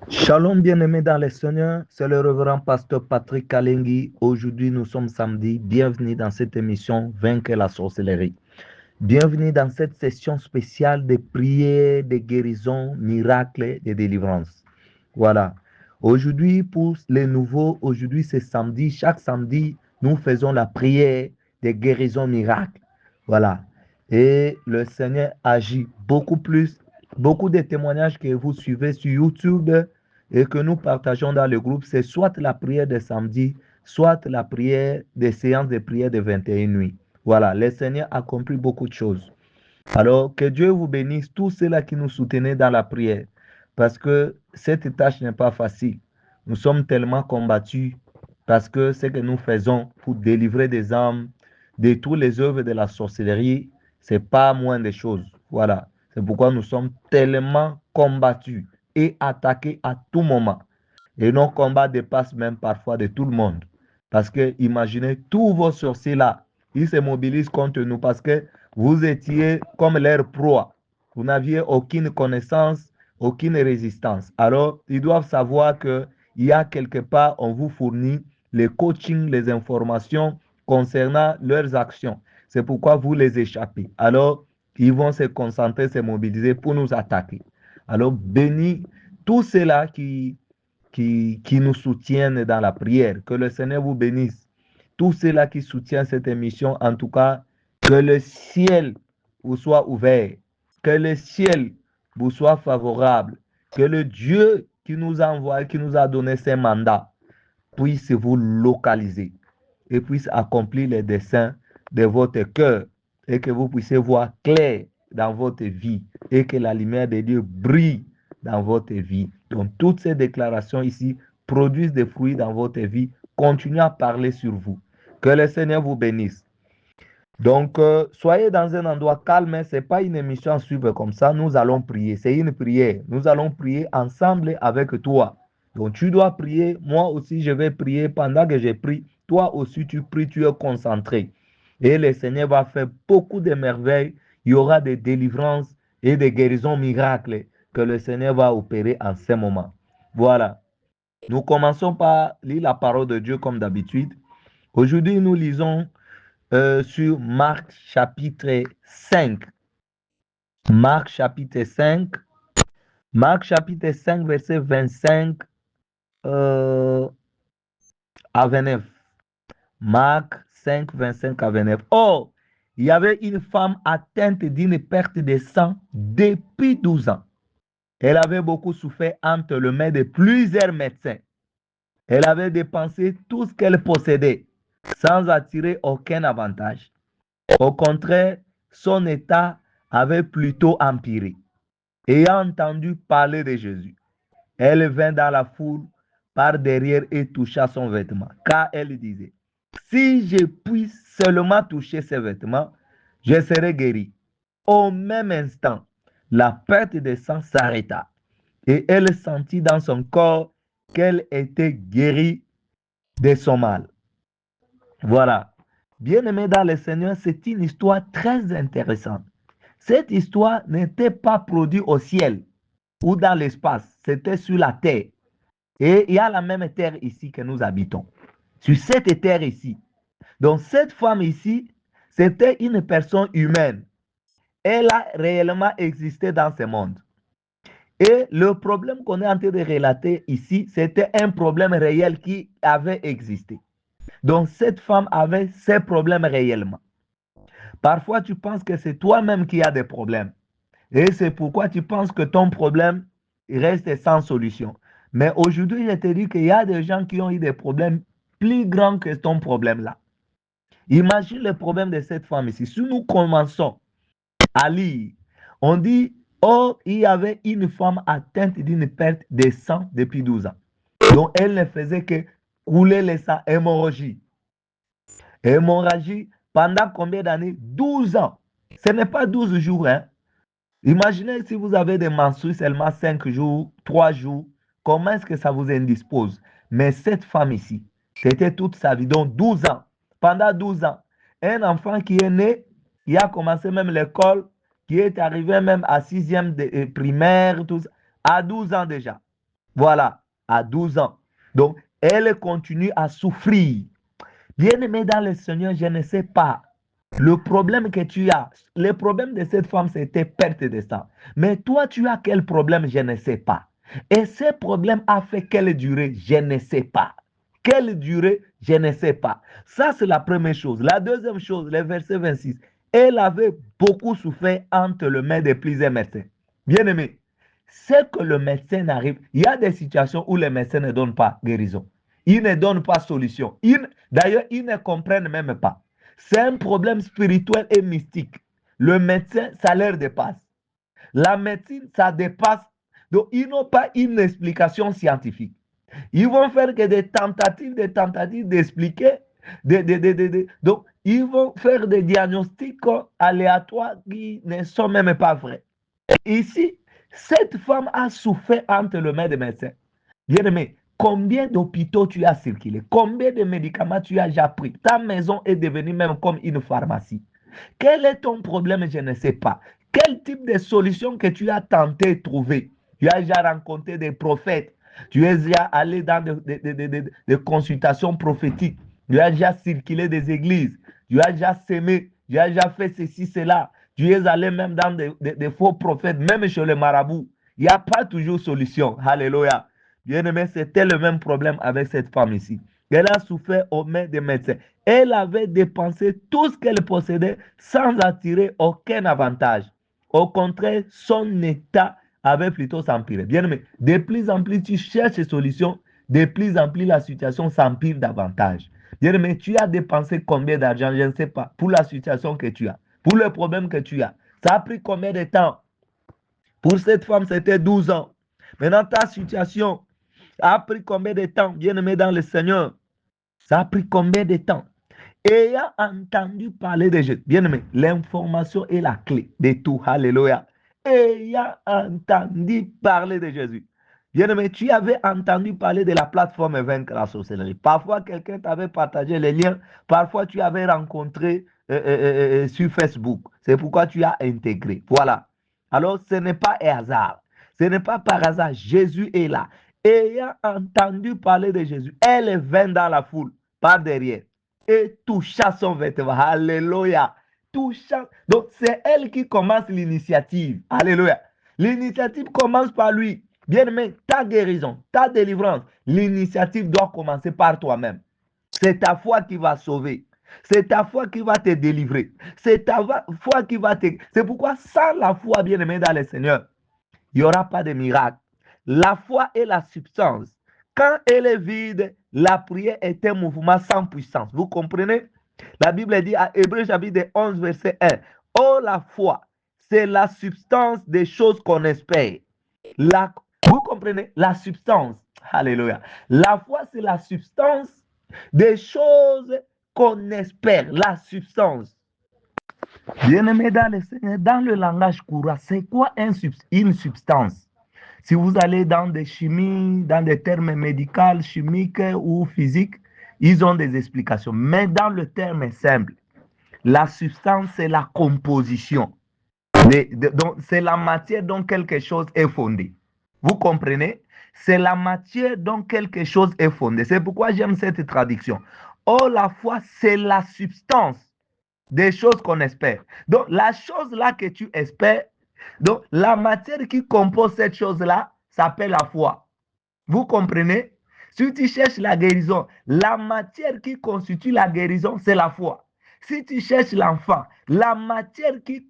Shalom bien-aimés dans les Seigneur, c'est le révérend pasteur Patrick Kalengi. Aujourd'hui, nous sommes samedi. Bienvenue dans cette émission Vaincre la sorcellerie. Bienvenue dans cette session spéciale de prières, de guérison, miracles, de délivrance. Voilà. Aujourd'hui, pour les nouveaux, aujourd'hui c'est samedi. Chaque samedi, nous faisons la prière de guérison miracle. Voilà. Et le Seigneur agit beaucoup plus. Beaucoup de témoignages que vous suivez sur YouTube et que nous partageons dans le groupe, c'est soit la prière de samedi, soit la prière des séances de prière de 21 nuits. Voilà, le Seigneur a accompli beaucoup de choses. Alors, que Dieu vous bénisse, tous ceux-là qui nous soutenaient dans la prière, parce que cette tâche n'est pas facile. Nous sommes tellement combattus parce que ce que nous faisons pour délivrer des âmes de toutes les œuvres de la sorcellerie, ce n'est pas moins de choses. Voilà. C'est pourquoi nous sommes tellement combattus et attaqués à tout moment. Et nos combats dépassent même parfois de tout le monde. Parce que imaginez, tous vos sorciers là, ils se mobilisent contre nous parce que vous étiez comme leur proie. Vous n'aviez aucune connaissance, aucune résistance. Alors, ils doivent savoir qu'il y a quelque part, on vous fournit les coachings, les informations concernant leurs actions. C'est pourquoi vous les échappez. Alors, ils vont se concentrer, se mobiliser pour nous attaquer. Alors, bénis tous ceux-là qui nous soutiennent dans la prière. Que le Seigneur vous bénisse. Tous ceux-là qui soutiennent cette émission, en tout cas, que le ciel vous soit ouvert, que le ciel vous soit favorable, que le Dieu qui nous a envoyé, qui nous a donné ces mandats, puisse vous localiser et puisse accomplir les desseins de votre cœur et que vous puissiez voir clair dans votre vie et que la lumière de Dieu brille dans votre vie. Donc, toutes ces déclarations ici produisent des fruits dans votre vie. Continuez à parler sur vous. Que le Seigneur vous bénisse. Donc, soyez dans un endroit calme. Ce n'est pas une émission à suivre comme ça. Nous allons prier. C'est une prière. Nous allons prier ensemble avec toi. Donc, tu dois prier. Moi aussi, je vais prier pendant que je prie. Toi aussi, tu pries. Tu es concentré. Et le Seigneur va faire beaucoup de merveilles. Il y aura des délivrances et des guérisons miracles que le Seigneur va opérer en ce moment. Voilà. Nous commençons par lire la parole de Dieu comme d'habitude. Aujourd'hui, nous lisons sur Marc chapitre 5. Marc chapitre 5. Marc chapitre 5, verset 25 euh, à 29. Marc 5, 25 à 29. Or, il y avait une femme atteinte d'une perte de sang depuis 12 ans. Elle avait beaucoup souffert entre les mains de plusieurs médecins. Elle avait dépensé tout ce qu'elle possédait sans attirer aucun avantage. Au contraire, son état avait plutôt empiré. Ayant entendu parler de Jésus, elle vint dans la foule par derrière et toucha son vêtement, car elle disait, si je puis seulement toucher ses vêtements, je serai guéri. Au même instant, la perte de sang s'arrêta et elle sentit dans son corps qu'elle était guérie de son mal. Voilà. Bien-aimé dans le Seigneur, c'est une histoire très intéressante. Cette histoire n'était pas produite au ciel ou dans l'espace, c'était sur la terre. Et il y a la même terre ici que nous habitons. Sur cette terre ici. Donc cette femme ici, c'était une personne humaine. Elle a réellement existé dans ce monde. Et le problème qu'on est en train de relater ici, c'était un problème réel qui avait existé. Donc cette femme avait ses problèmes réellement. Parfois, tu penses que c'est toi-même qui as des problèmes. Et c'est pourquoi tu penses que ton problème reste sans solution. Mais aujourd'hui, je te dis qu'il y a des gens qui ont eu des problèmes plus grands que ton problème là. Imagine le problème de cette femme ici. Si nous commençons à lire, on dit, oh, il y avait une femme atteinte d'une perte de sang depuis 12 ans. Donc, elle ne faisait que couler le sang, hémorragie. Hémorragie pendant combien d'années? 12 ans. Ce n'est pas 12 jours, hein. Imaginez si vous avez des menstrues seulement 5 jours, 3 jours, comment est-ce que ça vous indispose? Mais cette femme ici, c'était toute sa vie, donc 12 ans. Pendant 12 ans, un enfant qui est né, il a commencé même l'école, qui est arrivé même à 6e primaire, tout ça, à 12 ans déjà. Voilà, à 12 ans. Donc, elle continue à souffrir. Bien-aimé dans le Seigneur, je ne sais pas. Le problème que tu as, le problème de cette femme, c'était perte de sang. Mais toi, tu as quel problème? Je ne sais pas. Et ce problème a fait quelle durée? Je ne sais pas. Quelle durée? Je ne sais pas. Ça, c'est la première chose. La deuxième chose, le verset 26. Elle avait beaucoup souffert entre les mains de plusieurs médecins. Bien-aimé, c'est que le médecin n'arrive. Il y a des situations où les médecins ne donnent pas guérison. Ils ne donnent pas solution. D'ailleurs, ils ne comprennent même pas. C'est un problème spirituel et mystique. Le médecin, ça leur dépasse. La médecine, ça dépasse. Donc, ils n'ont pas une explication scientifique. Ils vont faire que des tentatives d'expliquer. Donc, ils vont faire des diagnostics aléatoires qui ne sont même pas vrais. Ici, cette femme a souffert entre les mains des médecins. Bien-aimé, combien d'hôpitaux tu as circulé? Combien de médicaments tu as déjà pris? Ta maison est devenue même comme une pharmacie. Quel est ton problème? Je ne sais pas. Quel type de solution que tu as tenté de trouver? Tu as déjà rencontré des prophètes. Tu es déjà allé dans des consultations prophétiques. Tu as déjà circulé des églises. Tu as déjà semé. Tu as déjà fait ceci, cela. Tu es allé même dans des faux prophètes, même chez les marabouts. Il n'y a pas toujours solution. Alléluia. Bien-aimé, c'était le même problème avec cette femme ici. Elle a souffert aux mains des médecins. Elle avait dépensé tout ce qu'elle possédait sans attirer aucun avantage. Au contraire, son état avait plutôt s'empirer. Bien-aimé, de plus en plus tu cherches des solutions, de plus en plus la situation s'empire davantage. Bien-aimé, tu as dépensé combien d'argent, je ne sais pas, pour la situation que tu as, pour le problème que tu as. Ça a pris combien de temps? Pour cette femme, c'était 12 ans. Maintenant, ta situation a pris combien de temps, bien-aimé dans le Seigneur? Ça a pris combien de temps? Ayant entendu parler de Jésus, bien-aimé, l'information est la clé de tout. Alléluia. Ayant entendu parler de Jésus. Bien-aimé, tu avais entendu parler de la plateforme Vaincre la sorcellerie. Parfois, quelqu'un t'avait partagé les liens. Parfois, tu avais rencontré sur Facebook. C'est pourquoi tu as intégré. Voilà. Alors, ce n'est pas un hasard. Ce n'est pas par hasard. Jésus est là. Ayant entendu parler de Jésus, elle vint dans la foule, par derrière, et toucha son vêtement. Alléluia. Toucha. Donc, c'est elle qui commence l'initiative. Alléluia. L'initiative commence par lui. Bien-aimé, ta guérison, ta délivrance, l'initiative doit commencer par toi-même. C'est ta foi qui va sauver. C'est ta foi qui va te délivrer. C'est ta foi qui va te... C'est pourquoi sans la foi, bien-aimé dans le Seigneur, il n'y aura pas de miracle. La foi est la substance. Quand elle est vide, la prière est un mouvement sans puissance. Vous comprenez? La Bible dit à Hébreu chapitre 11, verset 1. Oh, la foi, c'est la substance des choses qu'on espère. Vous comprenez? La substance. Alléluia. La foi, c'est la substance des choses qu'on espère. La substance. Bien-aimé dans le Seigneur, dans le langage courant, c'est quoi une substance? Si vous allez dans des chimies, dans des termes médicaux, chimiques ou physiques, ils ont des explications. Mais dans le terme simple, la substance, c'est la composition. C'est la matière dont quelque chose est fondé. Vous comprenez? C'est la matière dont quelque chose est fondé. C'est pourquoi j'aime cette traduction. Oh, la foi, c'est la substance des choses qu'on espère. Donc, la chose là que tu espères, donc la matière qui compose cette chose-là s'appelle la foi. Vous comprenez? Si tu cherches la guérison, la matière qui constitue la guérison, c'est la foi. Si tu cherches l'enfant, la matière qui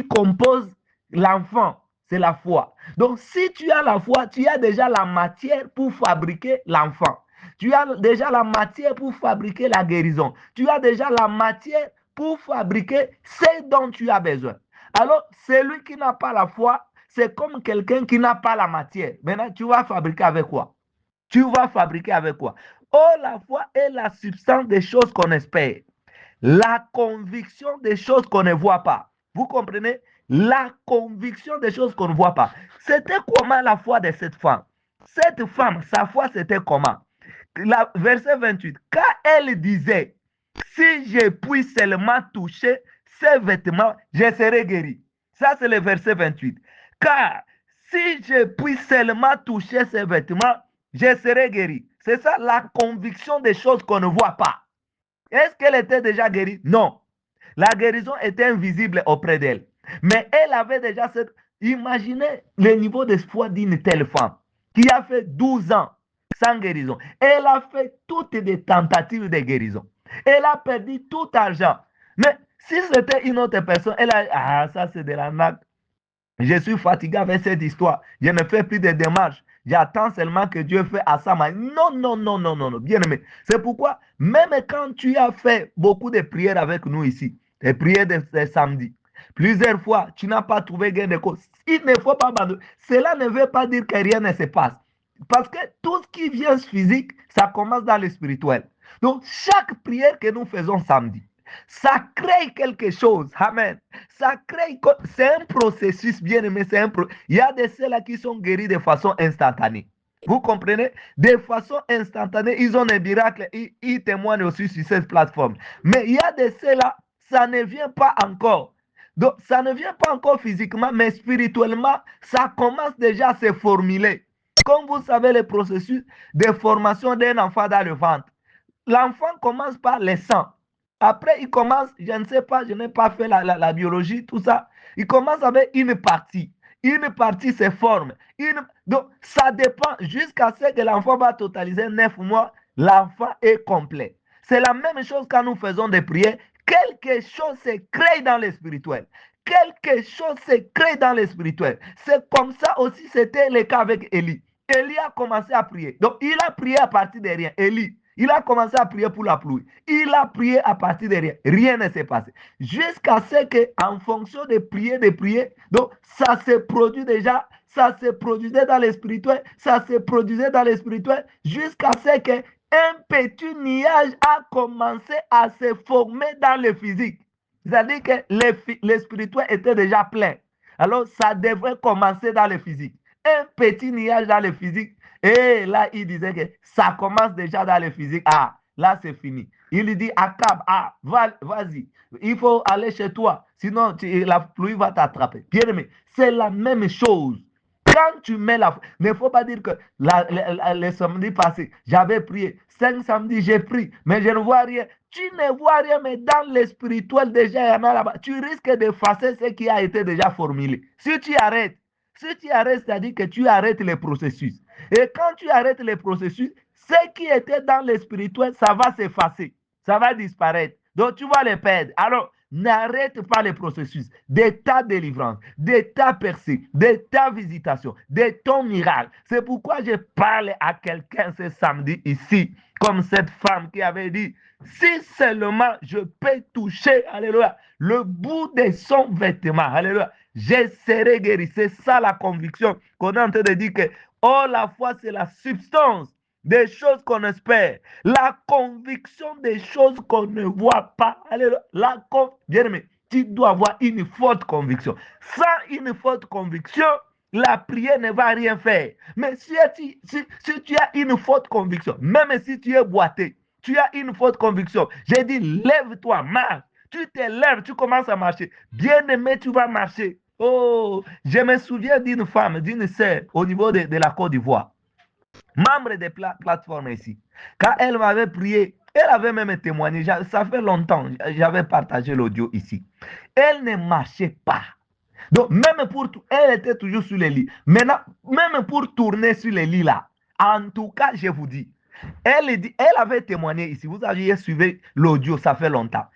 compose l'enfant, c'est la foi. Donc, si tu as la foi, tu as déjà la matière pour fabriquer l'enfant. Tu as déjà la matière pour fabriquer la guérison. Tu as déjà la matière pour fabriquer ce dont tu as besoin. Alors, celui qui n'a pas la foi, c'est comme quelqu'un qui n'a pas la matière. Maintenant, tu vas fabriquer avec quoi? Tu vas fabriquer avec quoi? Oh, la foi est la substance des choses qu'on espère. La conviction des choses qu'on ne voit pas. Vous comprenez? La conviction des choses qu'on ne voit pas. C'était comment la foi de cette femme? Cette femme, sa foi, c'était comment? Verset 28. Car elle disait, si je puis seulement toucher ses vêtements, je serai guéri. Ça, c'est le verset 28. Car si je puis seulement toucher ses vêtements, je serai guéri. C'est ça la conviction des choses qu'on ne voit pas. Est-ce qu'elle était déjà guérie? Non. La guérison était invisible auprès d'elle. Mais elle avait déjà cette... Imaginez le niveau d'espoir d'une telle femme qui a fait 12 ans sans guérison. Elle a fait toutes des tentatives de guérison. Elle a perdu tout argent. Mais si c'était une autre personne, elle a... Ah, ça c'est de la nappe. Je suis fatigué avec cette histoire. Je ne fais plus de démarches. J'attends seulement que Dieu fasse à sa main. Non, non, non, non, non, non. Bien aimé. C'est pourquoi, même quand tu as fait beaucoup de prières avec nous ici, les prières de samedi, plusieurs fois, tu n'as pas trouvé gain de cause. Il ne faut pas abandonner. Cela ne veut pas dire que rien ne se passe. Parce que tout ce qui vient physique, ça commence dans le spirituel. Donc, chaque prière que nous faisons samedi, ça crée quelque chose. Amen. Ça crée, c'est un processus bien aimé. Il y a de ceux-là qui sont guéris de façon instantanée. Vous comprenez? De façon instantanée, ils ont des miracles. Ils témoignent aussi sur cette plateforme. Mais il y a de ceux-là, ça ne vient pas encore. Donc, ça ne vient pas encore physiquement, mais spirituellement, ça commence déjà à se formuler. Comme vous savez, le processus de formation d'un enfant dans le ventre. L'enfant commence par le sang. Après, il commence, je ne sais pas, je n'ai pas fait la biologie, tout ça. Il commence avec une partie. Une partie se forme. Donc, ça dépend jusqu'à ce que l'enfant va totaliser 9 mois. L'enfant est complet. C'est la même chose quand nous faisons des prières. Quelque chose se crée dans le spirituel. Quelque chose se crée dans le spirituel. C'est comme ça aussi, c'était le cas avec Élie. Élie a commencé à prier. Donc, il a prié à partir de rien. Élie. Il a commencé à prier pour la pluie. Il a prié à partir de rien. Rien ne s'est passé. Jusqu'à ce qu'en fonction de prier, donc ça se produit déjà, ça se produisait dans le spirituel, ça se produisait dans le spirituel, jusqu'à ce qu'un petit nuage a commencé à se former dans le physique. C'est-à-dire que le spirituel était déjà plein. Alors, ça devrait commencer dans le physique. Un petit nuage dans le physique. Et là, il disait que ça commence déjà dans le physique. Ah, là, c'est fini. Il dit à Akab, ah, vas-y, il faut aller chez toi, sinon la pluie va t'attraper. Bien aimé, c'est la même chose. Quand tu mets la... Il ne faut pas dire que le samedi passé, j'avais prié. 5 samedis, j'ai prié, mais je ne vois rien. Tu ne vois rien, mais dans le spirituel, déjà, il y en a là-bas. Tu risques d'effacer ce qui a été déjà formulé. Si tu arrêtes, c'est-à-dire que tu arrêtes le processus. Et quand tu arrêtes le processus, ce qui était dans le spirituel, ça va s'effacer. Ça va disparaître. Donc, tu vas les perdre. Alors, n'arrête pas le processus de ta délivrance, de ta percée, de ta visitation, de ton miracle. C'est pourquoi je parle à quelqu'un ce samedi ici, comme cette femme qui avait dit, si seulement je peux toucher, alléluia, le bout de son vêtement, alléluia, je serai guéri. C'est ça la conviction qu'on est en train de dire que, oh, la foi, c'est la substance des choses qu'on espère, la conviction des choses qu'on ne voit pas. Alléluia. Bien aimé, tu dois avoir une forte conviction. Sans une forte conviction, la prière ne va rien faire. Mais si tu as une forte conviction, même si tu es boité, tu as une forte conviction, j'ai dit, lève-toi, marche. Tu te lèves, tu commences à marcher. Bien aimé, tu vas marcher. Oh, je me souviens d'une femme, d'une sœur au niveau de la Côte d'Ivoire, membre des plateformes ici. Quand elle m'avait prié, elle avait même témoigné, ça fait longtemps, j'avais partagé l'audio ici. Elle ne marchait pas. Donc, même pour, elle était toujours sur les lits. Maintenant, même pour tourner sur les lits là, en tout cas, je vous dis, elle avait témoigné ici. Vous aviez suivi l'audio, ça fait longtemps.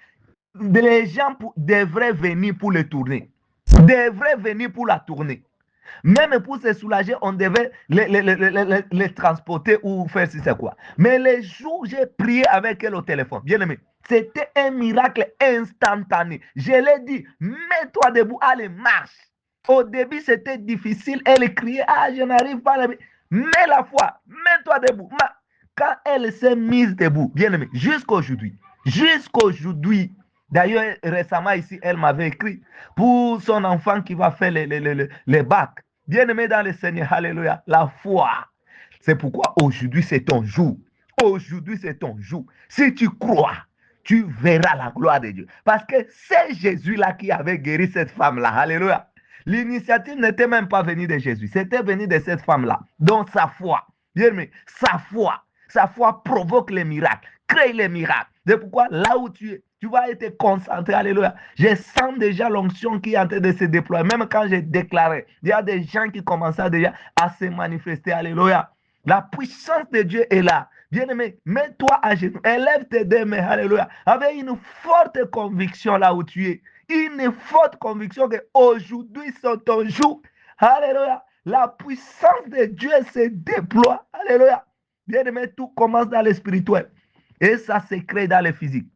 Les gens devraient venir pour le tourner. Devraient venir pour la tourner. Même pour se soulager, on devait les transporter ou faire si c'est quoi. Mais les jours où j'ai prié avec elle au téléphone, bien aimé, c'était un miracle instantané. Je l'ai dit, mets-toi debout, allez, marche. Au début, c'était difficile. Elle criait, ah, je n'arrive pas à la... Mets la foi, mets-toi debout. Quand elle s'est mise debout, bien aimé, jusqu'aujourd'hui, d'ailleurs, récemment ici, elle m'avait écrit pour son enfant qui va faire les bacs. Bien-aimé dans le Seigneur, alléluia, la foi. C'est pourquoi aujourd'hui c'est ton jour. Aujourd'hui c'est ton jour. Si tu crois, tu verras la gloire de Dieu. Parce que c'est Jésus-là qui avait guéri cette femme-là. Alléluia. L'initiative n'était même pas venue de Jésus, c'était venu de cette femme-là. Donc sa foi, bien aimé, sa foi provoque les miracles, crée les miracles. C'est pourquoi là où tu es, tu vas être concentré. Alléluia. Je sens déjà l'onction qui est en train de se déployer. Même quand j'ai déclaré, il y a des gens qui commençaient déjà à se manifester. Alléluia. La puissance de Dieu est là. Bien-aimé, mets-toi à genoux, élève tes deux mains, alléluia, avec une forte conviction là où tu es. Une forte conviction qu'aujourd'hui c'est ton jour. Alléluia. La puissance de Dieu se déploie. Alléluia. Bien-aimé, tout commence dans le spirituel. Et ça se crée dans le physique.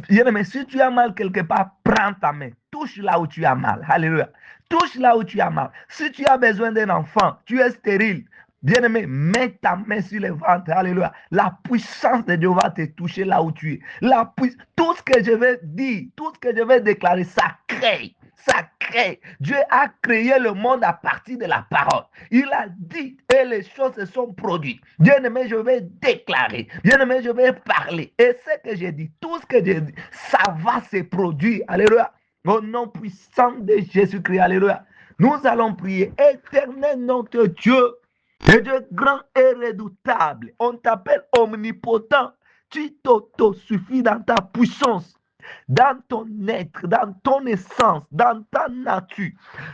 Bien-aimé, si tu as mal quelque part, prends ta main. Touche là où tu as mal. Alléluia. Touche là où tu as mal. Si tu as besoin d'un enfant, tu es stérile. Bien-aimé, mets ta main sur le ventre. Alléluia. La puissance de Dieu va te toucher là où tu es. Tout ce que je vais dire, tout ce que je vais déclarer, ça crée. Ça crée. Dieu a créé le monde à partir de la parole. Il a dit et les choses se sont produites. Bien-aimé, je vais déclarer. Bien-aimé, je vais parler. Et ce que j'ai dit, tout ce que j'ai dit, ça va se produire. Alléluia. Au nom puissant de Jésus-Christ. Alléluia. Nous allons prier. Éternel notre Dieu, le Dieu grand et redoutable. On t'appelle omnipotent. Tu t'autosuffis dans ta puissance, dans ton être, dans ton essence, dans ta nature.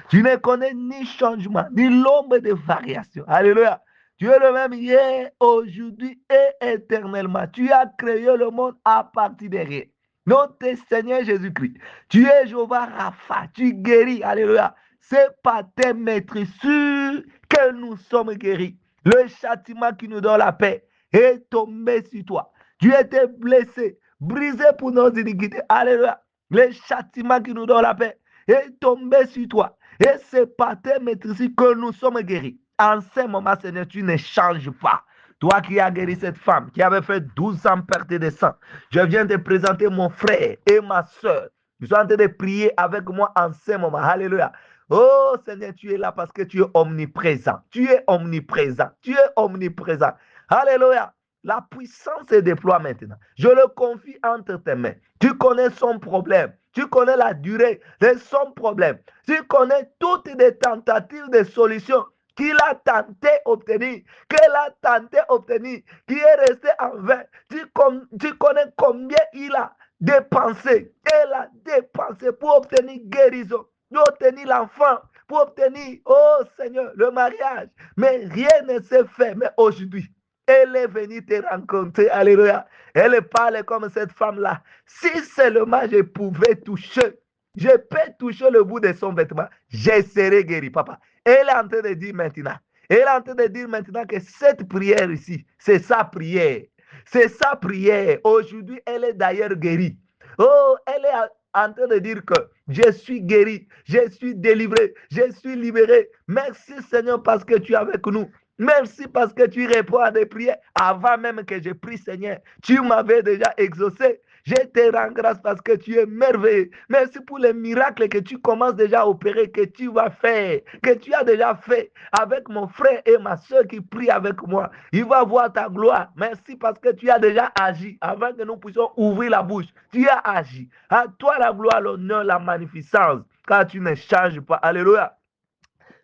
Tu ne connais ni changement, ni l'ombre de variation. Alléluia. Tu es le même hier, aujourd'hui et éternellement. Tu as créé le monde à partir de rien. Notre Seigneur Jésus-Christ, tu es Jéhovah Rapha, tu guéris. Alléluia. C'est par tes maîtrisures que nous sommes guéris. Le châtiment qui nous donne la paix est tombé sur toi. Tu étais blessé, brisé pour nos iniquités. Alléluia. Le châtiment qui nous donne la paix est tombé sur toi. Et c'est par tes maîtrises que nous sommes guéris. En ce moment, Seigneur, tu ne changes pas. Toi qui as guéri cette femme, qui avait fait 12 ans perte de sang, je viens te présenter mon frère et ma soeur. Ils sont en train de prier avec moi en ce moment. Alléluia. Oh Seigneur, tu es là parce que tu es omniprésent. Tu es omniprésent. Tu es omniprésent. Alléluia. La puissance se déploie maintenant. Je le confie entre tes mains. Tu connais son problème. Tu connais la durée de son problème. Tu connais toutes les tentatives de solution qu'il a tenté d'obtenir, qu'elle a tenté d'obtenir, qui est resté en vain. Tu connais combien il a dépensé. Elle a dépensé pour obtenir guérison, pour obtenir l'enfant, pour obtenir, oh Seigneur, le mariage. Mais rien ne s'est fait. Mais aujourd'hui, elle est venue te rencontrer. Alléluia. Elle parle comme cette femme-là. Si seulement je pouvais toucher, je peux toucher le bout de son vêtement, je serai guéri, papa. Elle est en train de dire maintenant. Elle est en train de dire maintenant que cette prière ici, c'est sa prière. C'est sa prière. Aujourd'hui, elle est d'ailleurs guérie. Oh, elle est en train de dire que je suis guéri, je suis délivré, je suis libéré. Merci Seigneur parce que tu es avec nous. Merci parce que tu réponds à des prières avant même que je prie, Seigneur. Tu m'avais déjà exaucé. Je te rends grâce parce que tu es merveilleux. Merci pour les miracles que tu commences déjà à opérer, que tu vas faire, que tu as déjà fait avec mon frère et ma soeur qui prient avec moi. Il va voir ta gloire. Merci parce que tu as déjà agi avant que nous puissions ouvrir la bouche. Tu as agi. À toi la gloire, l'honneur, la magnificence, car tu ne changes pas. Alléluia.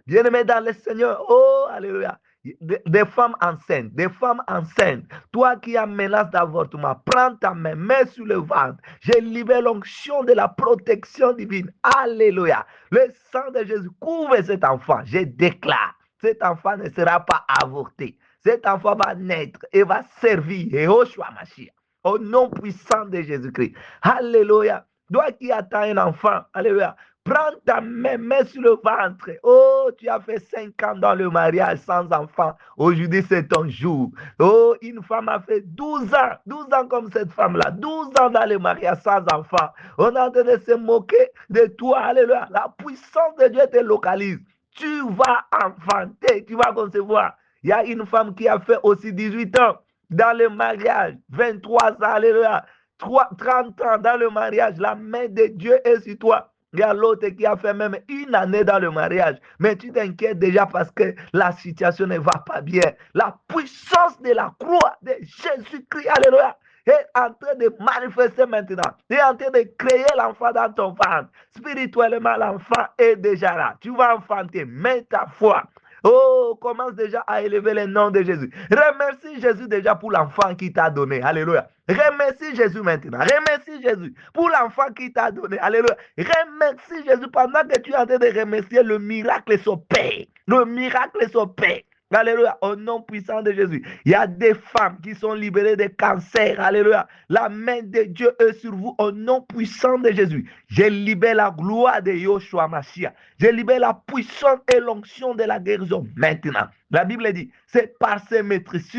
Bien-aimé dans le Seigneur, oh, alléluia. Des femmes enceintes, des femmes enceintes. Toi qui as menace d'avortement, prends ta main, mets sur le ventre. Je libère l'onction de la protection divine. Alléluia. Le sang de Jésus couvre cet enfant. Je déclare, cet enfant ne sera pas avorté. Cet enfant va naître et va servir. Et au choix, Mashiach. Au nom puissant de Jésus-Christ. Alléluia. Toi qui attends un enfant, alléluia. Prends ta main, mets sur le ventre. Oh, tu as fait 5 ans dans le mariage sans enfant. Aujourd'hui, c'est ton jour. Oh, une femme a fait 12 ans comme cette femme-là. 12 ans dans le mariage sans enfant. On est en train de se moquer de toi. Alléluia. La puissance de Dieu te localise. Tu vas enfanter, tu vas concevoir. Il y a une femme qui a fait aussi 18 ans dans le mariage. 23 ans, alléluia. 30 ans dans le mariage. La main de Dieu est sur toi. Il y a l'autre qui a fait même 1 année dans le mariage. Mais tu t'inquiètes déjà parce que la situation ne va pas bien. La puissance de la croix de Jésus-Christ, alléluia, est en train de manifester maintenant. Tu es en train de créer l'enfant dans ton ventre. Spirituellement, l'enfant est déjà là. Tu vas enfanter. Mets ta foi. Oh, commence déjà à élever le nom de Jésus. Remercie Jésus déjà pour l'enfant qu'il t'a donné. Alléluia. Remercie Jésus maintenant. Remercie Jésus pour l'enfant qu'il t'a donné. Alléluia. Remercie Jésus pendant que tu es en train de remercier, le miracle s'opère. Le miracle s'opère. Alléluia, au nom puissant de Jésus. Il y a des femmes qui sont libérées de cancer. Alléluia. La main de Dieu est sur vous au nom puissant de Jésus. Je libère la gloire de Yoshua Mashiach. Je libère la puissance et l'onction de la guérison maintenant. La Bible dit, c'est par ces maîtresses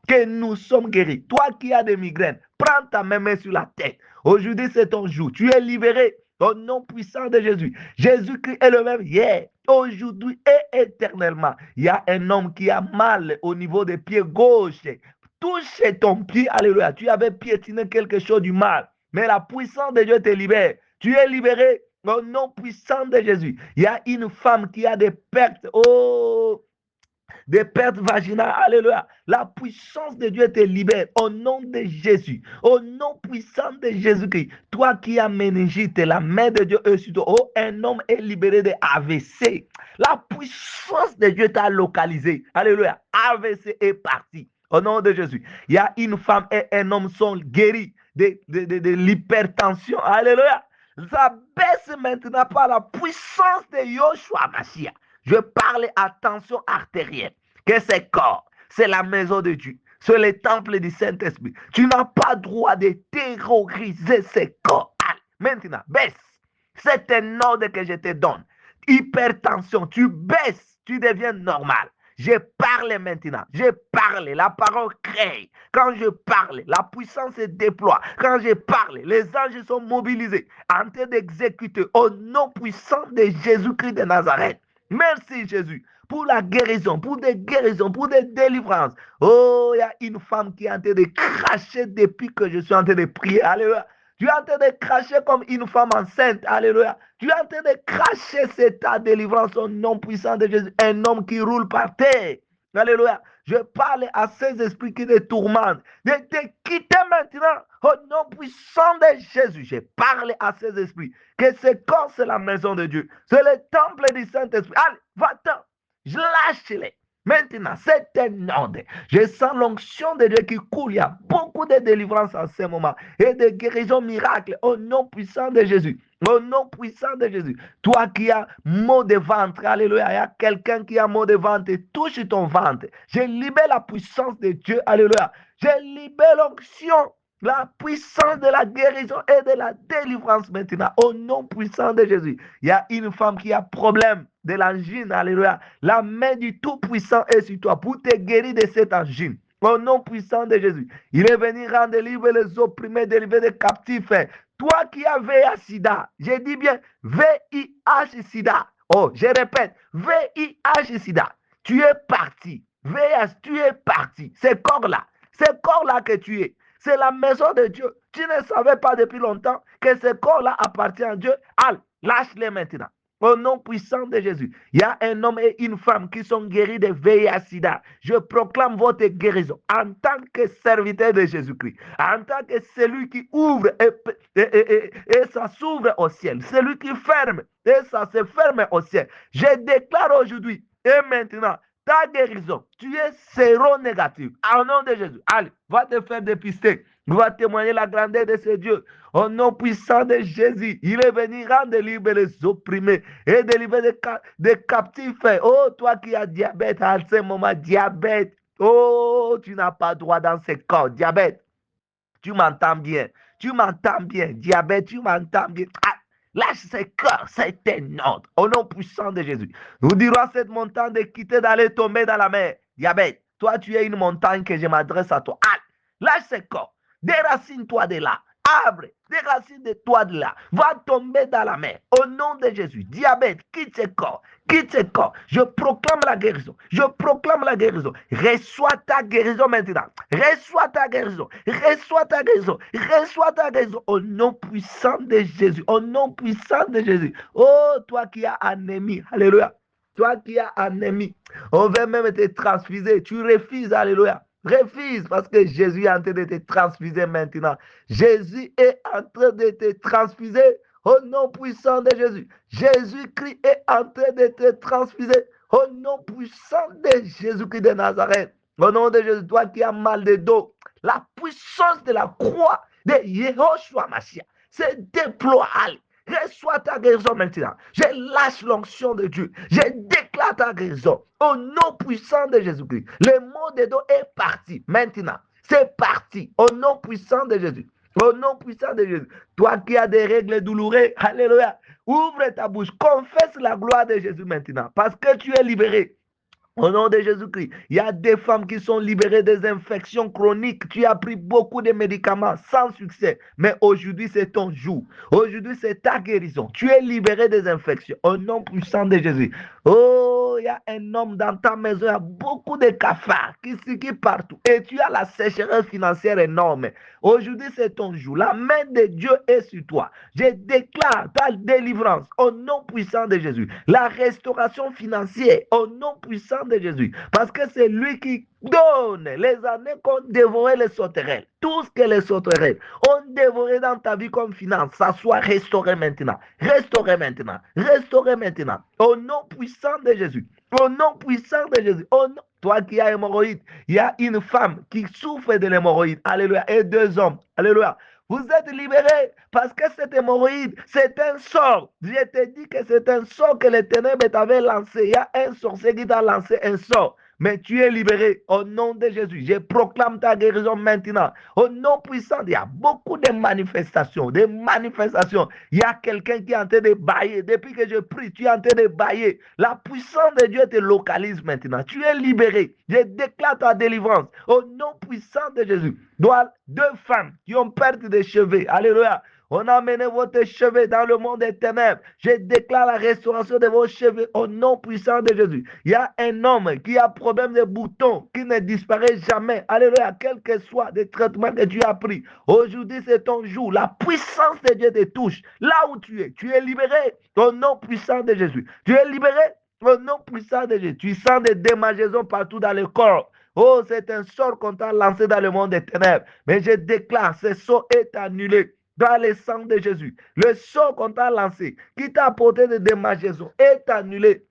que nous sommes guéris. Toi qui as des migraines, prends ta main sur la tête. Aujourd'hui, c'est ton jour. Tu es libéré au nom puissant de Jésus. Jésus-Christ est le même hier, aujourd'hui et éternellement. Il y a un homme qui a mal au niveau des pieds gauche. Touche ton pied, alléluia. Tu avais piétiné quelque chose du mal, mais la puissance de Dieu te libère. Tu es libéré au nom puissant de Jésus. Il y a une femme qui a des pertes. Oh, des pertes vaginales. Alléluia. La puissance de Dieu te libère au nom de Jésus. Au nom puissant de Jésus-Christ. Toi qui as méningite, la main de Dieu est sur toi. Oh, un homme est libéré de AVC. La puissance de Dieu t'a localisé. Alléluia. AVC est parti. Au nom de Jésus. Il y a une femme et un homme sont guéris de l'hypertension. Alléluia. Ça baisse maintenant par la puissance de Yoshua Mashiach. Je parle à tension artérielle. Que ce corps, c'est la maison de Dieu. C'est le temple du Saint-Esprit. Tu n'as pas droit de terroriser ce corps. Allez, maintenant, baisse. C'est un ordre que je te donne. Hypertension, tu baisses, tu deviens normal. Je parle maintenant. Je parle. La parole crée. Quand je parle, la puissance se déploie. Quand je parle, les anges sont mobilisés en train d'exécuter au nom puissant de Jésus-Christ de Nazareth. Merci Jésus pour la guérison, pour des guérisons, pour des délivrances. Oh, il y a une femme qui est en train de cracher depuis que je suis en train de prier. Alléluia. Tu es en train de cracher comme une femme enceinte. Alléluia. Tu es en train de cracher cette délivrance au nom puissant de Jésus. Un homme qui roule par terre. Alléluia. Je parle à ces esprits qui te tourmentent. De te quitter maintenant au nom puissant de Jésus. Je parle à ces esprits. Que ce corps, c'est la maison de Dieu. C'est le temple du Saint-Esprit. Allez, va-t'en. Je lâche-les. Maintenant, c'est un ordre. Je sens l'onction de Dieu qui coule. Il y a beaucoup de délivrances en ce moment et de guérisons miracles au nom puissant de Jésus. Au nom puissant de Jésus. Toi qui as mot de ventre, alléluia. Il y a quelqu'un qui a mot de ventre, touche ton ventre. Je libère la puissance de Dieu, alléluia. Je libère l'onction, la puissance de la guérison et de la délivrance maintenant. Au nom puissant de Jésus. Il y a une femme qui a problème de l'angine, alléluia. La main du Tout-Puissant est sur toi pour te guérir de cette angine. Au nom puissant de Jésus. Il est venu rendre libre les opprimés, délivrer des captifs. Toi qui as VIH-Sida, je dis bien VIH-Sida. Oh, je répète, VIH-Sida. Tu es parti. VIH, tu es parti. Ce corps-là que tu es, c'est la maison de Dieu. Tu ne savais pas depuis longtemps que ce corps-là appartient à Dieu. Allez, lâche-les maintenant. Au nom puissant de Jésus, il y a un homme et une femme qui sont guéris de VIH-Sida. Je proclame votre guérison en tant que serviteur de Jésus-Christ, en tant que celui qui ouvre et ça s'ouvre au ciel, celui qui ferme et ça se ferme au ciel. Je déclare aujourd'hui et maintenant ta guérison. Tu es séronégatif. Au nom de Jésus, allez, va te faire dépister. Va témoigner la grandeur de ce Dieu. Au nom puissant de Jésus, il est venu rendre libre les opprimés et délivrer des captifs. Oh, toi qui as diabète à ce moment, diabète. Oh, tu n'as pas droit dans ce corps. Diabète, tu m'entends bien. Tu m'entends bien. Diabète, tu m'entends bien. Ah, lâche ce corps, c'est un ordre. Au nom puissant de Jésus. Nous dirons à cette montagne de quitter d'aller tomber dans la mer. Diabète, toi tu es une montagne que je m'adresse à toi. Ah, lâche ce corps. Déracine-toi de là. Arbre, déracine-toi de là. Va tomber dans la mer. Au nom de Jésus. Diabète, quitte ce corps. Quitte ce corps. Je proclame la guérison. Je proclame la guérison. Reçois ta guérison maintenant. Reçois ta guérison. Reçois ta guérison. Reçois ta guérison. Au nom puissant de Jésus. Au nom puissant de Jésus. Oh, toi qui as anémie. Alléluia. Toi qui as anémie. On veut même te transfuser. Tu refuses. Alléluia. Refuse parce que Jésus est en train de te transfuser maintenant. Jésus est en train de te transfuser au nom puissant de Jésus. Jésus-Christ est en train de te transfuser au nom puissant de Jésus-Christ de Nazareth. Au nom de Jésus, toi qui as mal de dos, la puissance de la croix de Yehoshua Mashiach se déploie. Reçois ta guérison maintenant. Je lâche l'onction de Dieu. Je déclare ta guérison au nom puissant de Jésus-Christ. Le mot de dos est parti maintenant. C'est parti au nom puissant de Jésus. Au nom puissant de Jésus. Toi qui as des règles douloureuses, alléluia. Ouvre ta bouche. Confesse la gloire de Jésus maintenant. Parce que tu es libéré. Au nom de Jésus-Christ, il y a des femmes qui sont libérées des infections chroniques. Tu as pris beaucoup de médicaments sans succès. Mais aujourd'hui, c'est ton jour. Aujourd'hui, c'est ta guérison. Tu es libéré des infections. Au nom puissant de Jésus. Oh, il y a un homme dans ta maison. Il y a beaucoup de cafards qui partout. Et tu as la sécheresse financière énorme. Aujourd'hui, c'est ton jour. La main de Dieu est sur toi. Je déclare ta délivrance au nom puissant de Jésus. La restauration financière au nom puissant de Jésus. Parce que c'est lui qui donne les années qu'on dévorait les sauterelles. Tout ce que les sauterelles ont dévoré dans ta vie comme finance, ça soit restauré maintenant. Restauré maintenant. Restauré maintenant. Au nom puissant de Jésus. Au nom puissant de Jésus. Au nom... Toi qui as hémorroïde, il y a une femme qui souffre de l'hémorroïde. Alléluia. Et deux hommes. Alléluia. Vous êtes libérés parce que cette hémorroïde, c'est un sort. Je te dis que c'est un sort que les ténèbres t'avaient lancé. Il y a un sorcier qui t'a lancé un sort. Mais tu es libéré au nom de Jésus. Je proclame ta guérison maintenant. Au nom puissant, il y a beaucoup de manifestations. Des manifestations. Il y a quelqu'un qui est en train de bailler. Depuis que je prie, tu es en train de bailler. La puissance de Dieu te localise maintenant. Tu es libéré. Je déclare ta délivrance au nom puissant de Jésus. Deux femmes qui ont perdu des cheveux. Alléluia. On a amené votre cheveux dans le monde des ténèbres. Je déclare la restauration de vos cheveux au nom puissant de Jésus. Il y a un homme qui a problème de boutons qui ne disparaît jamais. Alléluia, quel que soit le traitement que tu as pris. Aujourd'hui, c'est ton jour. La puissance de Dieu te touche. Là où tu es libéré au nom puissant de Jésus. Tu es libéré au nom puissant de Jésus. Tu sens des démangeaisons partout dans le corps. Oh, c'est un sort qu'on t'a lancé dans le monde des ténèbres. Mais je déclare, ce sort est annulé dans le sang de Jésus. Le sort qu'on t'a lancé, qui t'a apporté de démangeaisons, est annulé.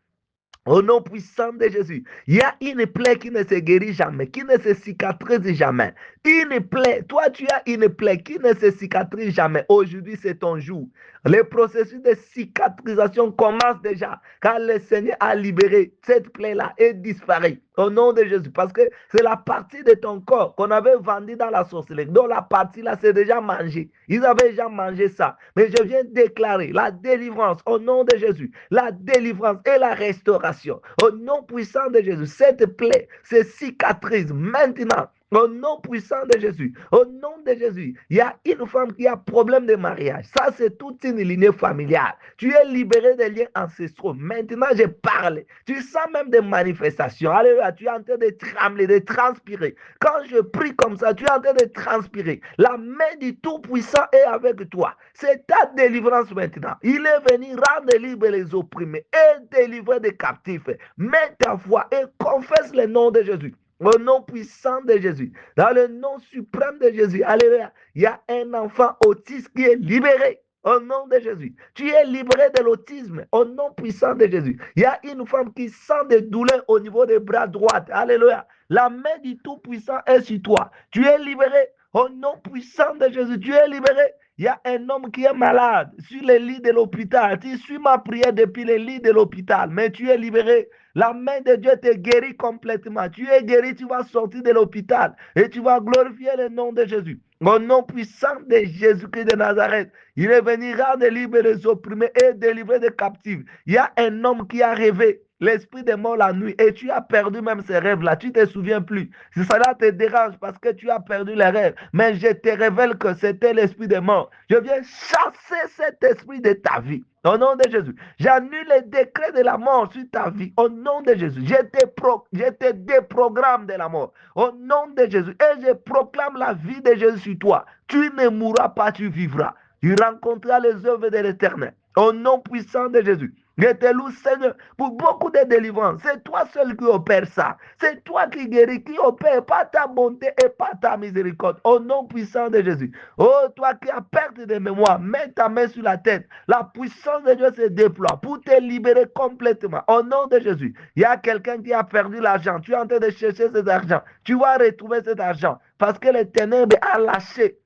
Au nom puissant de Jésus, il y a une plaie qui ne se guérit jamais, qui ne se cicatrise jamais. Une plaie, toi tu as une plaie qui ne se cicatrise jamais. Aujourd'hui c'est ton jour. Le processus de cicatrisation commence déjà quand le Seigneur a libéré cette plaie-là et disparaît. Au nom de Jésus, parce que c'est la partie de ton corps qu'on avait vendue dans la sorcellerie. Donc la partie-là, c'est déjà mangé. Ils avaient déjà mangé ça. Mais je viens déclarer la délivrance au nom de Jésus. La délivrance et la restauration. Au nom puissant de Jésus. Cette plaie se cicatrise maintenant. Au nom puissant de Jésus, au nom de Jésus, il y a une femme qui a problème de mariage. Ça, c'est toute une lignée familiale. Tu es libéré des liens ancestraux. Maintenant, je parle. Tu sens même des manifestations. Alléluia, tu es en train de trembler, de transpirer. Quand je prie comme ça, tu es en train de transpirer. La main du Tout-Puissant est avec toi. C'est ta délivrance maintenant. Il est venu rendre libre les opprimés et délivrer des captifs. Mets ta foi et confesse le nom de Jésus. Au nom puissant de Jésus, dans le nom suprême de Jésus, alléluia, il y a un enfant autiste qui est libéré. Au nom de Jésus, tu es libéré de l'autisme. Au nom puissant de Jésus, il y a une femme qui sent des douleurs au niveau des bras droits. Alléluia. La main du Tout-Puissant est sur toi. Tu es libéré. Au nom puissant de Jésus, tu es libéré. Il y a un homme qui est malade sur le lit de l'hôpital. Tu suis ma prière depuis le lit de l'hôpital, mais tu es libéré. La main de Dieu te guérit complètement. Tu es guéri, tu vas sortir de l'hôpital et tu vas glorifier le nom de Jésus. Au nom puissant de Jésus-Christ de Nazareth, il est venu rendre libre les opprimés et délivrer des captifs. Il y a un homme qui a rêvé l'esprit de mort la nuit et tu as perdu même ces rêves-là. Tu ne te souviens plus. Si cela te dérange parce que tu as perdu les rêves, mais je te révèle que c'était l'esprit de mort. Je viens chasser cet esprit de ta vie. Au nom de Jésus, j'annule les décrets de la mort sur ta vie. Au nom de Jésus, je te déprogramme de la mort. Au nom de Jésus, et je proclame la vie de Jésus sur toi. Tu ne mourras pas, tu vivras. Tu rencontreras les œuvres de l'Éternel. Au nom puissant de Jésus. Je te loue, Seigneur, pour beaucoup de délivrances. C'est toi seul qui opère ça. C'est toi qui guéris, qui opère par ta bonté et par ta miséricorde. Au nom puissant de Jésus. Oh, toi qui as perdu de mémoire, mets ta main sur la tête. La puissance de Dieu se déploie pour te libérer complètement. Au nom de Jésus. Il y a quelqu'un qui a perdu l'argent. Tu es en train de chercher cet argent. Tu vas retrouver cet argent parce que les ténèbres a lâché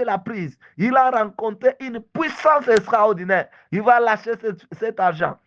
la prise. Il a rencontré une puissance extraordinaire. Il va lâcher cet argent.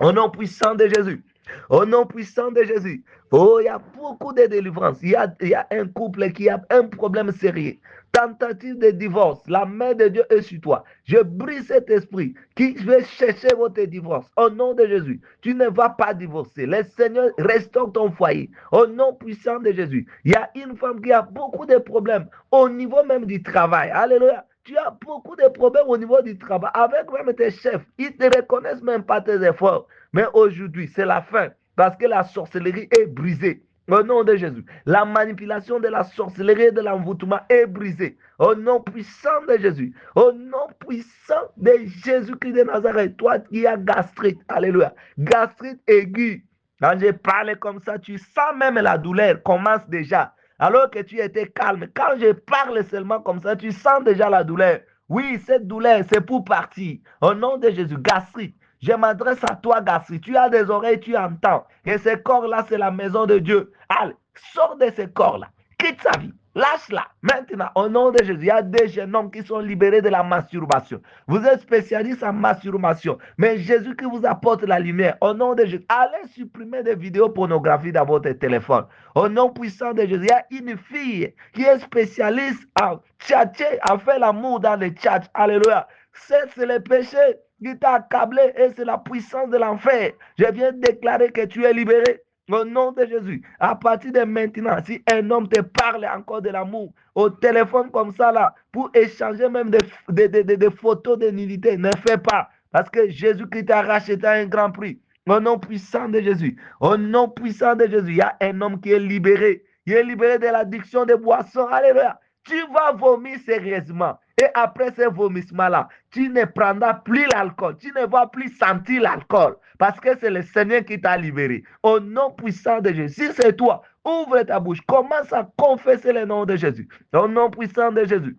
Au nom puissant de Jésus. Au nom puissant de Jésus. Oh, il y a beaucoup de délivrances. Il y a un couple qui a un problème sérieux. Tentative de divorce. La main de Dieu est sur toi. Je brise cet esprit qui veut chercher votre divorce. Au nom de Jésus. Tu ne vas pas divorcer. Le Seigneur restaure ton foyer. Au nom puissant de Jésus. Il y a une femme qui a beaucoup de problèmes au niveau même du travail. Alléluia. Tu as beaucoup de problèmes au niveau du travail avec même tes chefs. Ils ne reconnaissent même pas tes efforts. Mais aujourd'hui, c'est la fin parce que la sorcellerie est brisée. Au nom de Jésus. La manipulation de la sorcellerie et de l'envoûtement est brisée. Au nom puissant de Jésus. Au nom puissant de Jésus-Christ de Nazareth. Toi qui as gastrite. Alléluia. Gastrite aiguë. Quand je parle comme ça, tu sens même la douleur commence déjà. Alors que tu étais calme. Quand je parle seulement comme ça, tu sens déjà la douleur. Oui, cette douleur, c'est pour partir. Au nom de Jésus, gastrite. Je m'adresse à toi, gastrite. Tu as des oreilles, tu entends. Et ce corps-là, c'est la maison de Dieu. Allez, sors de ce corps-là. Quitte sa vie. Lâche-la. Maintenant, au nom de Jésus, il y a des jeunes hommes qui sont libérés de la masturbation. Vous êtes spécialiste en masturbation. Mais Jésus qui vous apporte la lumière. Au nom de Jésus, allez supprimer des vidéos pornographiques dans votre téléphone. Au nom puissant de Jésus, il y a une fille qui est spécialiste en tchatcher, en faire l'amour dans les chats. Alléluia. C'est le péché qui t'a accablé et c'est la puissance de l'enfer. Je viens de déclarer que tu es libéré. Au nom de Jésus, à partir de maintenant, si un homme te parle encore de l'amour au téléphone comme ça, là, pour échanger même des photos de nudité, ne fais pas. Parce que Jésus-Christ t'a racheté à un grand prix. Au nom puissant de Jésus. Au nom puissant de Jésus, il y a un homme qui est libéré. Il est libéré de l'addiction des boissons. Alléluia. Tu vas vomir sérieusement. Et après ce vomissement-là, tu ne prendras plus l'alcool. Tu ne vas plus sentir l'alcool. Parce que c'est le Seigneur qui t'a libéré. Au nom puissant de Jésus. Si c'est toi, ouvre ta bouche. Commence à confesser le nom de Jésus. Au nom puissant de Jésus.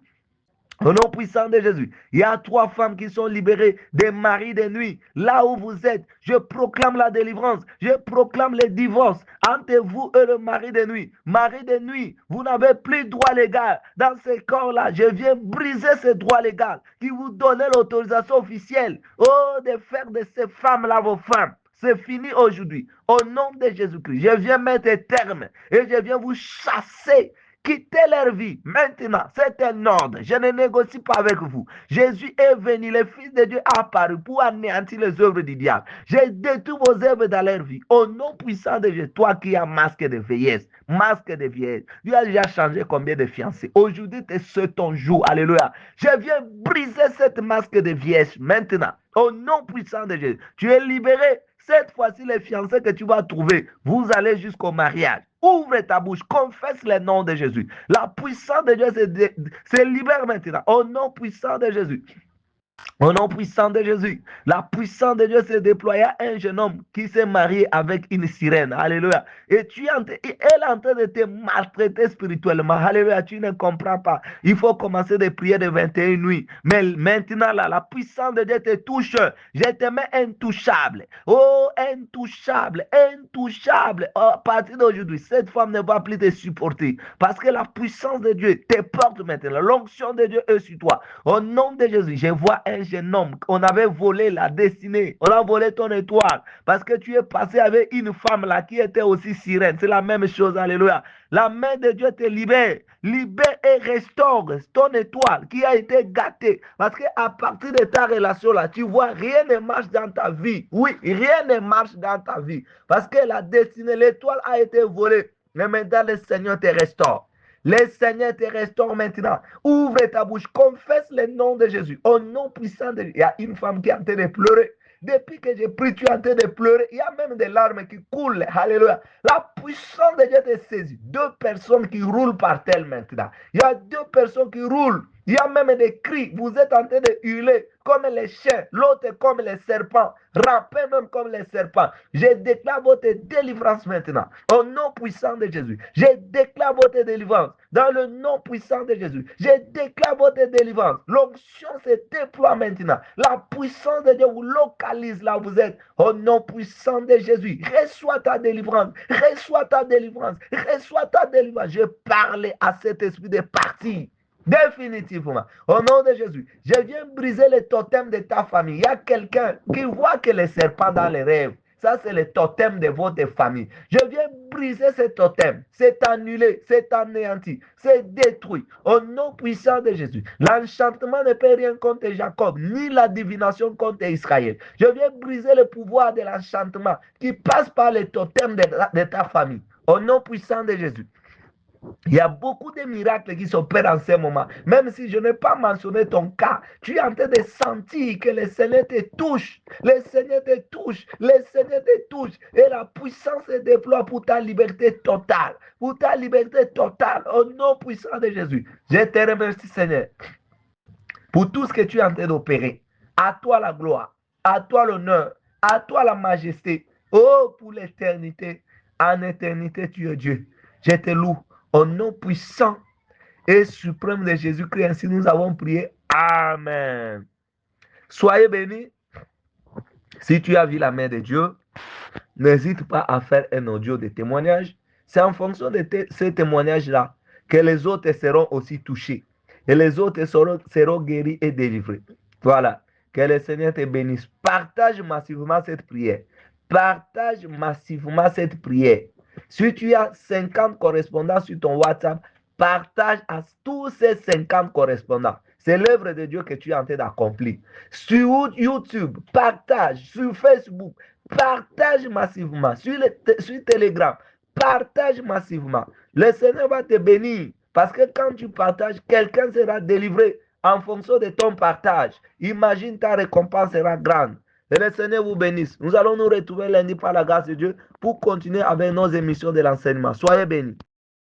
Au nom puissant de Jésus, il y a 3 femmes qui sont libérées des maris de nuit. Là où vous êtes, je proclame la délivrance. Je proclame le divorce entre vous et le mari de nuit. Mari de nuit, vous n'avez plus de droit légal. Dans ce corps-là, je viens briser ce droit légal qui vous donnait l'autorisation officielle de faire de ces femmes-là vos femmes. C'est fini aujourd'hui. Au nom de Jésus-Christ, je viens mettre terme et je viens vous chasser. Quittez leur vie. Maintenant, c'est un ordre. Je ne négocie pas avec vous. Jésus est venu, le Fils de Dieu a apparu pour anéantir les œuvres du diable. J'ai détruit vos œuvres dans leur vie. Au nom puissant de Jésus, toi qui as masque de vieillesse, masque de vieillesse, tu as déjà changé combien de fiancés. Aujourd'hui, c'est ton jour. Alléluia. Je viens briser cette masque de vieillesse maintenant. Au nom puissant de Jésus, tu es libéré. Cette fois-ci, les fiancés que tu vas trouver, vous allez jusqu'au mariage. Ouvre ta bouche, confesse le nom de Jésus. La puissance de Dieu se libère maintenant. Au nom puissant de Jésus. Au nom puissant de Jésus, la puissance de Dieu s'est déployée à un jeune homme qui s'est marié avec une sirène. Alléluia. Et elle est en train de te maltraiter spirituellement. Alléluia. Tu ne comprends pas. Il faut commencer des prières de 21 nuits. Mais maintenant, là, la puissance de Dieu te touche. Je te mets intouchable. Oh, intouchable. Intouchable. À partir d'aujourd'hui, cette femme ne va plus te supporter. Parce que la puissance de Dieu te porte maintenant. L'onction de Dieu est sur toi. Au nom de Jésus, je vois un jeune homme. On avait volé la destinée. On a volé ton étoile. Parce que tu es passé avec une femme là qui était aussi sirène. C'est la même chose. Alléluia. La main de Dieu te libère. Libère et restaure ton étoile qui a été gâtée. Parce qu'à partir de ta relation là, tu vois, rien ne marche dans ta vie. Oui, rien ne marche dans ta vie. Parce que la destinée, l'étoile a été volée. Mais maintenant, le Seigneur te restaure. Le Seigneur te restaure maintenant. Ouvre ta bouche, confesse le nom de Jésus. Au nom puissant de Jésus. Il y a une femme qui est en train de pleurer. Depuis que j'ai pris, tu es en train de pleurer. Il y a même des larmes qui coulent. Alléluia. La puissance de Dieu te saisit. 2 personnes qui roulent par terre maintenant. Il y a 2 personnes qui roulent. Il y a même des cris. Vous êtes en train de hurler comme les chiens, l'autre comme les serpents, rampez même comme les serpents. Je déclare votre délivrance maintenant, au nom puissant de Jésus. Je déclare votre délivrance dans le nom puissant de Jésus. Je déclare votre délivrance. L'onction se déploie maintenant. La puissance de Dieu vous localise là où vous êtes. Au nom puissant de Jésus, reçois ta délivrance. Reçois ta délivrance. Reçois ta délivrance. Je parle à cet esprit de partir. Définitivement. Au nom de Jésus, je viens briser les totems de ta famille. Il y a quelqu'un qui voit que les serpents dans les rêves. Ça, c'est le totem de votre famille. Je viens briser ce totem. C'est annulé, c'est anéanti, c'est détruit. Au nom puissant de Jésus. L'enchantement ne peut rien contre Jacob, ni la divination contre Israël. Je viens briser le pouvoir de l'enchantement qui passe par les totems de ta famille. Au nom puissant de Jésus. Il y a beaucoup de miracles qui s'opèrent en ce moment. Même si je n'ai pas mentionné ton cas, tu es en train de sentir que le Seigneur te touche. Le Seigneur te touche. Le Seigneur te touche. Et la puissance se déploie pour ta liberté totale. Pour ta liberté totale. Au nom puissant de Jésus. Je te remercie, Seigneur, pour tout ce que tu es en train d'opérer. À toi la gloire. À toi l'honneur. À toi la majesté. Oh, pour l'éternité. En éternité, tu es Dieu. Je te loue. Au nom puissant et suprême de Jésus-Christ, ainsi nous avons prié. Amen. Soyez bénis. Si tu as vu la main de Dieu, n'hésite pas à faire un audio de témoignage. C'est en fonction de ces témoignages-là que les autres seront aussi touchés. Et les autres seront guéris et délivrés. Voilà. Que le Seigneur te bénisse. Partage massivement cette prière. Partage massivement cette prière. Si tu as 50 correspondants sur ton WhatsApp, partage à tous ces 50 correspondants. C'est l'œuvre de Dieu que tu es en train d'accomplir. Sur YouTube, partage. Sur Facebook, partage massivement. Sur Telegram, partage massivement. Le Seigneur va te bénir. Parce que quand tu partages, quelqu'un sera délivré en fonction de ton partage. Imagine, ta récompense sera grande. Que le Seigneur vous bénisse. Nous allons nous retrouver lundi par la grâce de Dieu pour continuer avec nos émissions de l'enseignement. Soyez bénis.